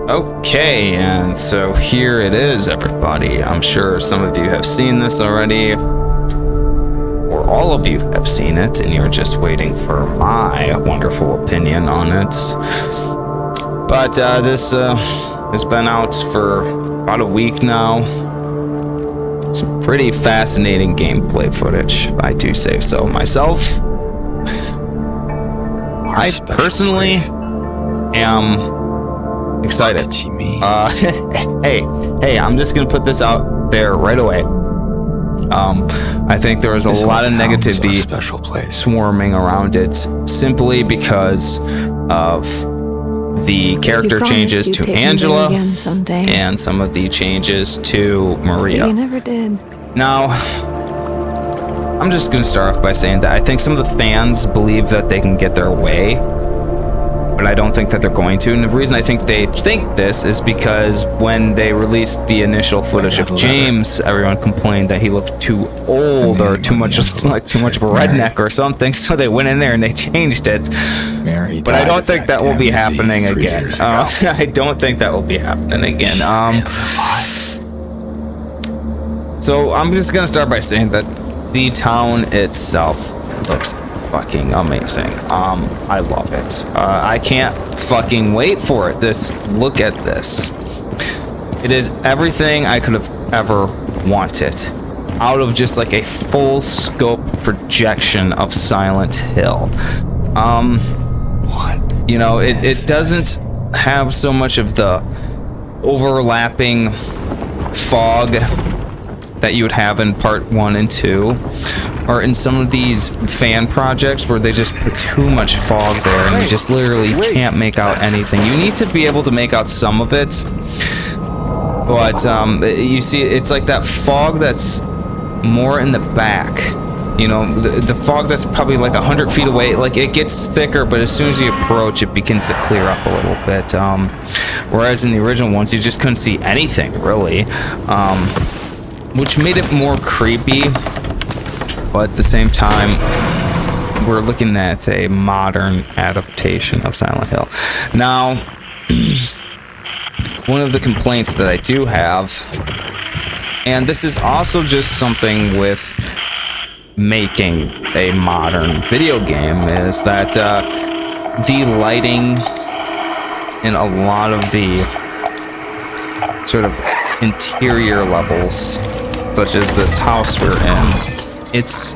Okay, and so here it is, everybody. I'm sure some of you have seen this already, or all of you have seen it, and you're just waiting for my wonderful opinion on it. But this has been out for about a week now. Some pretty fascinating gameplay footage, if I do say so myself. I personally am excited. Hey, I'm just gonna put this out there right away. I think there was a lot of negativity swarming around it simply because of the character changes to Angela and some of the changes to Maria. You never did. Now, I'm just gonna start off by saying that I think some of the fans believe that they can get their way, but I don't think that they're going to. And the reason I think they think this is because when they released the initial footage of James, everyone complained that he looked too old or too much of a redneck or something. So they went in there and they changed it. But I don't think that will be happening again. I don't think that will be happening again. So I'm just gonna start by saying that the town itself looks fucking amazing. I love it. I can't fucking wait for it. Look at this. It is everything I could have ever wanted out of just like a full scope projection of Silent Hill. You know, it doesn't have so much of the overlapping fog that you would have in part 1 and 2, or in some of these fan projects where they just put too much fog there and you just literally can't make out anything. You need to be able to make out some of it, but you see, it's like that fog that's more in the back. You know, the fog that's probably like 100 feet away, like it gets thicker, but as soon as you approach, it begins to clear up a little bit. Whereas in the original ones, you just couldn't see anything, really. Which made it more creepy, but at the same time, we're looking at a modern adaptation of Silent Hill. Now, one of the complaints that I do have, and this is also just something with making a modern video game, is that the lighting in a lot of the sort of interior levels, such as this house we're in, it's,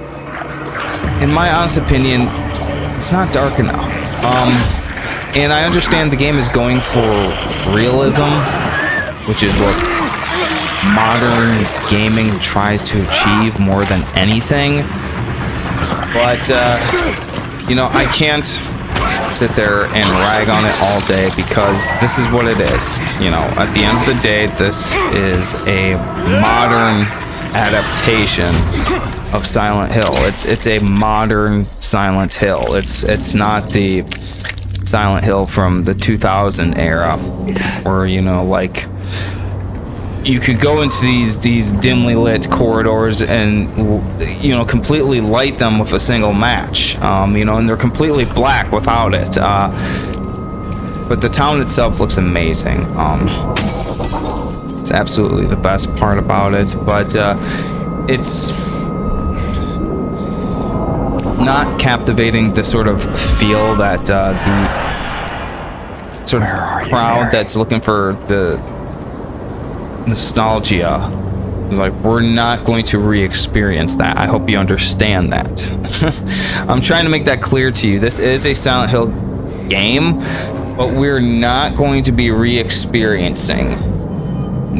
in my honest opinion, it's not dark enough. And I understand the game is going for realism, which is what modern gaming tries to achieve more than anything. But, you know, I can't sit there and rag on it all day because this is what it is. You know, at the end of the day, this is a modern adaptation of Silent Hill. It's a modern Silent Hill. It's not the Silent Hill from the 2000 era where, you know, like, you could go into these dimly lit corridors and, you know, completely light them with a single match, you know, and they're completely black without it. But the town itself looks amazing. It's absolutely the best part about it, but it's not captivating the sort of feel that the sort of crowd that's looking for the nostalgia is like. We're not going to re-experience that. I hope you understand that. I'm trying to make that clear to you. This is a Silent Hill game, but we're not going to be re-experiencing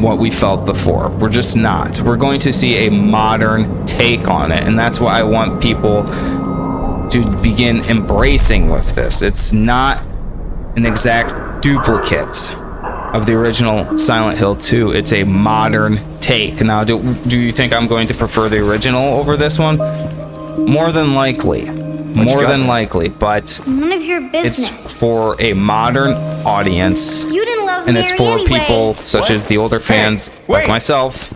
what we felt before. We're just not. We're going to see a modern take on it, and that's what I want people to begin embracing with this. It's not an exact duplicate of the original Silent Hill 2. It's a modern take. Now, do you think I'm going to prefer the original over this one? More than likely. More than likely, but none of your business. It's for a modern audience, You didn't love and it's Mary for anyway. people such as the older fans like myself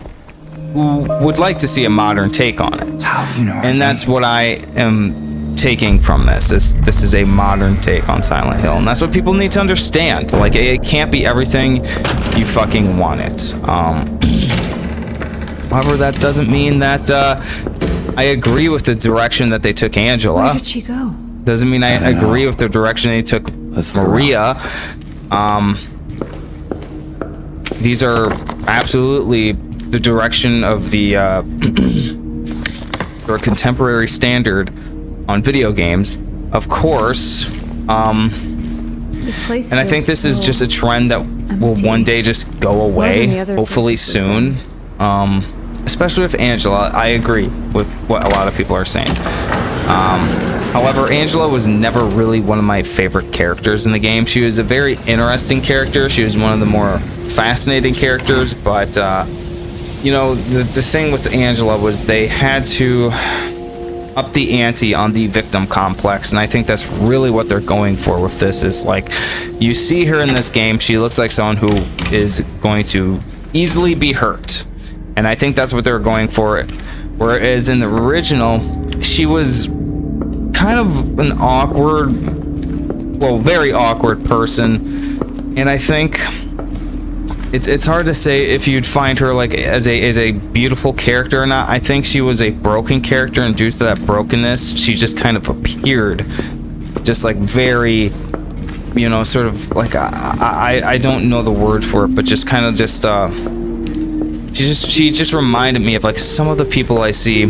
who would like to see a modern take on it. And that's what I am taking from this. This is a modern take on Silent Hill, and that's what people need to understand. Like, it can't be everything you fucking want it. However, that doesn't mean that I agree with the direction that they took Angela. Where did she go? Doesn't mean I agree with the direction they took Maria. These are absolutely the direction of the or contemporary standard on video games, of course. And I think this is just a trend that will one day just go away, hopefully soon. Especially with Angela, I agree with what a lot of people are saying. However, Angela was never really one of my favorite characters in the game. She was a very interesting character. She was one of the more fascinating characters, but you know, the thing with Angela was they had to up the ante on the victim complex, and I think that's really what they're going for with this. Is like, you see her in this game, she looks like someone who is going to easily be hurt, and I think that's what they're going for. Whereas in the original, she was kind of an awkward, well, very awkward person, and I think it's hard to say if you'd find her like as a beautiful character or not. I think she was a broken character, and due to that brokenness, she just kind of appeared just like very, you know, sort of like I don't know the word for it, but just kind of just she just reminded me of like some of the people I see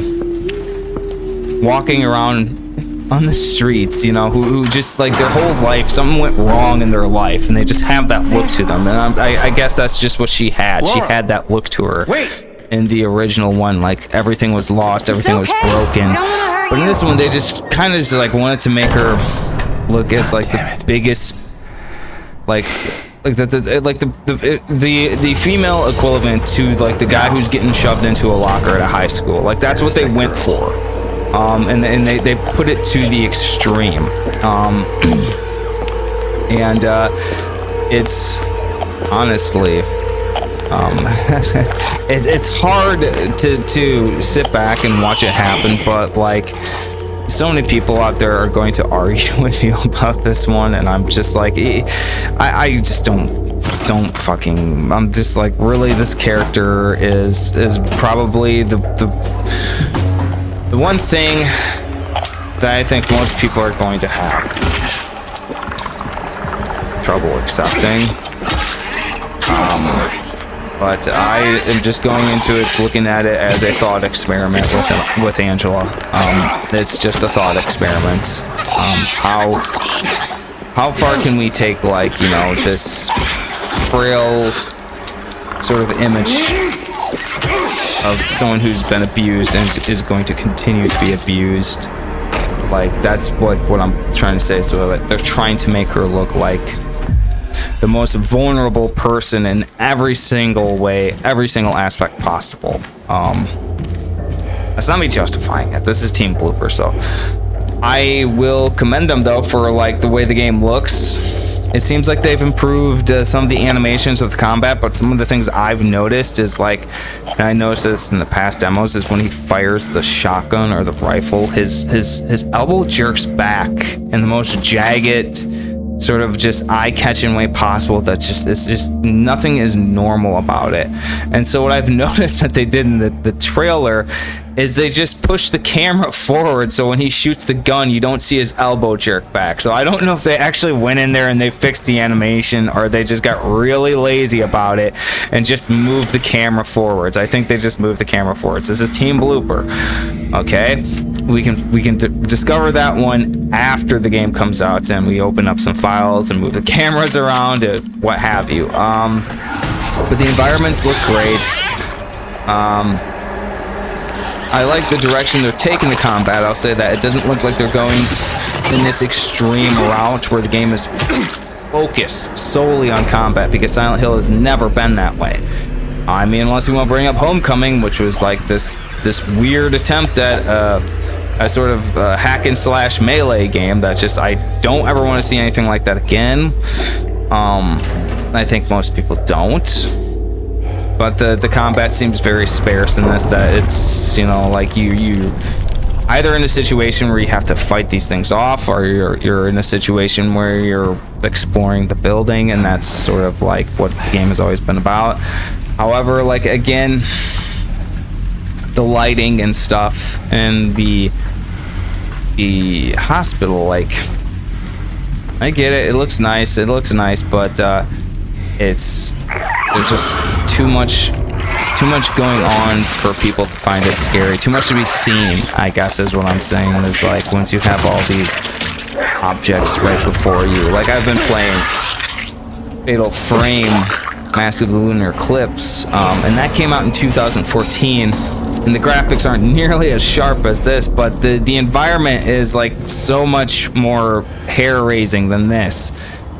walking around on the streets, you know, who just like their whole life something went wrong in their life, and they just have that look to them. And I guess that's just what she had. Laura. She had that look to her. Wait. In the original one, like everything was lost, everything was broken. But in this one, they just kind of just like wanted to make her look as like the biggest, like the female equivalent to like the guy who's getting shoved into a locker at a high school. Like that's what they went for. And they put it to the extreme. It's honestly, it's hard to sit back and watch it happen, but like, so many people out there are going to argue with you about this one, and I'm just like, I just don't fucking, I'm just like, really, this character is probably the one thing that I think most people are going to have trouble accepting. But I am just going into it, looking at it as a thought experiment with Angela. It's just a thought experiment. How far can we take, like, you know, this frail sort of image of someone who's been abused and is going to continue to be abused? Like, that's what I'm trying to say. So that they're trying to make her look like the most vulnerable person in every single way, every single aspect possible. That's not me justifying it. This is Team Blooper, so I will commend them though for like the way the game looks. It seems like they've improved some of the animations of the combat, but some of the things I've noticed is like, and I noticed this in the past demos, is when he fires the shotgun or the rifle, his elbow jerks back in the most jagged, sort of just eye-catching way possible. That's just, it's just, nothing is normal about it. And so what I've noticed that they did in the trailer is they just push the camera forward, so when he shoots the gun, you don't see his elbow jerk back. So I don't know if they actually went in there and they fixed the animation, or they just got really lazy about it and just moved the camera forwards. I think they just moved the camera forwards. This is Team Blooper. Okay, we can discover that one after the game comes out, and we open up some files and move the cameras around and what have you. But the environments look great. I like the direction they're taking the combat. I'll say that. It doesn't look like they're going in this extreme route where the game is focused solely on combat, because Silent Hill has never been that way. I mean, unless you want to bring up Homecoming, which was like this weird attempt at a sort of hack and slash melee game that just, I don't ever want to see anything like that again. I think most people don't. But the combat seems very sparse in this, that it's, you know, like you either in a situation where you have to fight these things off, or you're in a situation where you're exploring the building, and that's sort of like what the game has always been about. However, like, again, the lighting and stuff and the hospital, like, I get it, it looks nice, but there's just too much going on for people to find it scary. Too much to be seen, I guess, is what I'm saying. Is like, once you have all these objects right before you. Like, I've been playing Fatal Frame, Mask of the Lunar Eclipse, and that came out in 2014. And the graphics aren't nearly as sharp as this, but the environment is like so much more hair-raising than this.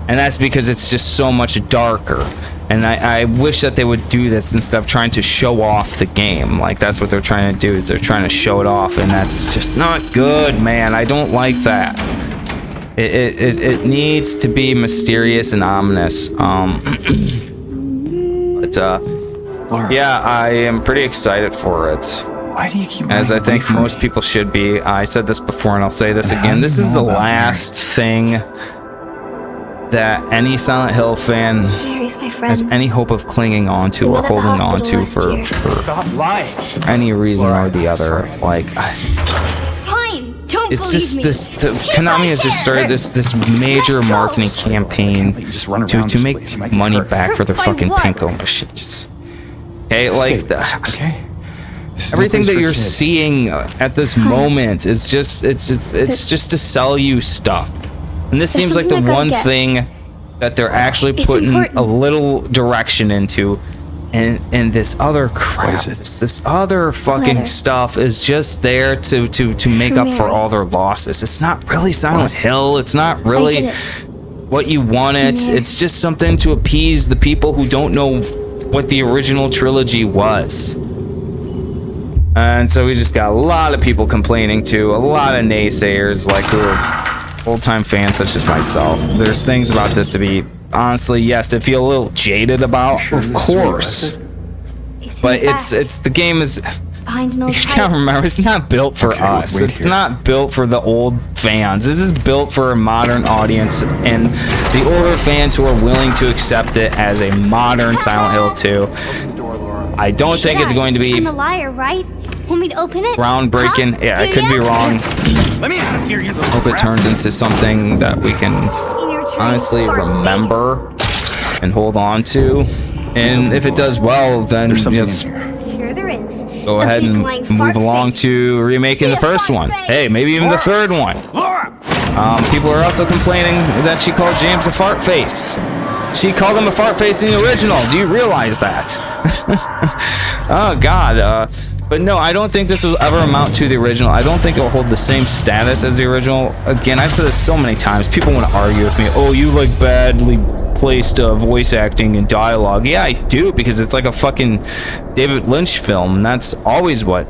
And that's because it's just so much darker. And I wish that they would do this instead of trying to show off the game. Like, that's what they're trying to do, is they're trying to show it off, and that's just not good, man. I don't like that. It needs to be mysterious and ominous. Yeah, I am pretty excited for it. Why do you keep as I think most people should be. I said this before and I'll say this again. This is the last thing that any Silent Hill fan has any hope of clinging on to or holding on to for any reason or the other. Like, it's just this. Konami has just started this major marketing campaign to make money back for their fucking Pinko machines. Okay, like everything that you're seeing at this moment is just it's just to sell you stuff. And this seems like the one thing that they're actually putting a little direction into, and this other crap, this other fucking stuff is just there to make up for all their losses. It's not really Silent Hill. It's not really what you want it. It's just something to appease the people who don't know what the original trilogy was. And so we just got a lot of people complaining too, a lot of naysayers, like, who are old-time fans such as myself. There's things about this to be, honestly, yes, to feel a little jaded about, of course. But it's the game is, you can't remember, it's not built for us. It's not built for the old fans. This is built for a modern audience and the older fans who are willing to accept it as a modern Silent Hill 2. I don't think it's going to be I'm a liar, right? Want me to open it? groundbreaking. Yeah, I could be wrong. Let me out of here, you little Hope it turns into something that we can honestly remember and hold on to. And if it does well, then just go ahead and move along to remaking the first one. Hey, maybe even the third one. People are also complaining that she called James a fart face. She called him a fart face in the original. Do you realize that? Oh, God. But no, I don't think this will ever amount to the original. I don't think it will hold the same status as the original. Again, I've said this so many times. People want to argue with me. Oh, you like badly placed voice acting and dialogue. Yeah, I do, because it's like a fucking David Lynch film. And that's always what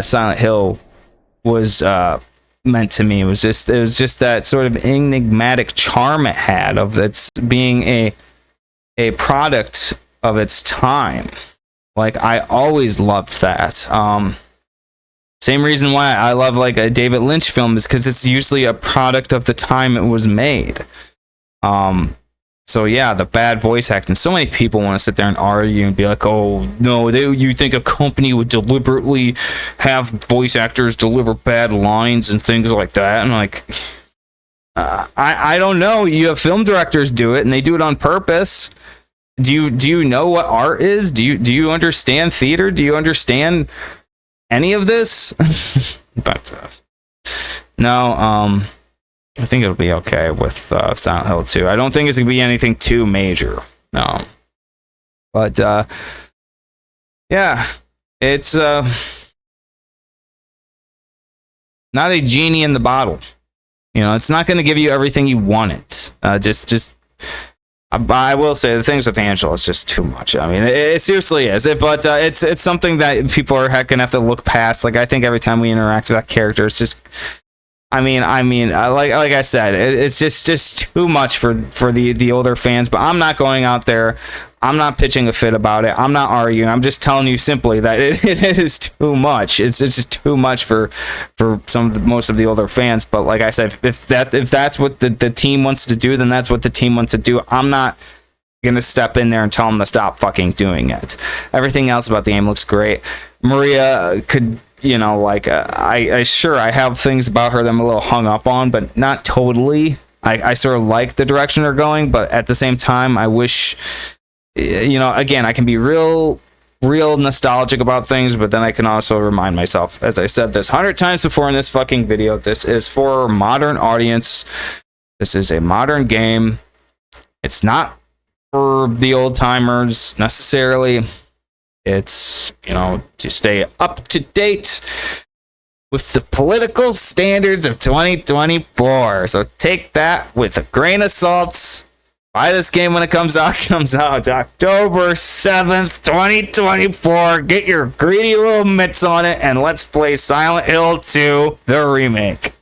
Silent Hill was meant to me. It was just that sort of enigmatic charm it had of its being a product of its time. Like, I always loved that. Same reason why I love, like, a David Lynch film is because it's usually a product of the time it was made. So yeah, the bad voice acting. So many people want to sit there and argue and be like, oh, no, you think a company would deliberately have voice actors deliver bad lines and things like that? And like, I don't know. You have film directors do it, and they do it on purpose. Do you know what art is? Do you understand theater? Do you understand any of this? But no, I think it'll be okay with Silent Hill 2. I don't think it's gonna be anything too major. No, but yeah, it's not a genie in the bottle. You know, it's not gonna give you everything you want. It I will say the things with Angela is just too much. I mean, it seriously is. But it's something that people are gonna have to look past. Like, I think every time we interact with that character, it's just, like I said, it's just too much for the older fans. But I'm not going out there. I'm not pitching a fit about it. I'm not arguing. I'm just telling you simply that it is too much. It's just too much for most of the older fans. But like I said, if that's what the team wants to do, then that's what the team wants to do. I'm not gonna step in there and tell them to stop fucking doing it. Everything else about the game looks great. Maria could, I have things about her that I'm a little hung up on, but not totally. I sort of like the direction they're going, but at the same time, I wish, again, I can be real nostalgic about things, but then I can also remind myself, as I said this 100 times before in this fucking video, this is for a modern audience. This is a modern game. It's not for the old timers necessarily. It's, to stay up to date with the political standards of 2024. So take that with a grain of salt. Buy this game when it comes out. It comes out October 7th, 2024. Get your greedy little mitts on it, and let's play Silent Hill 2, the remake.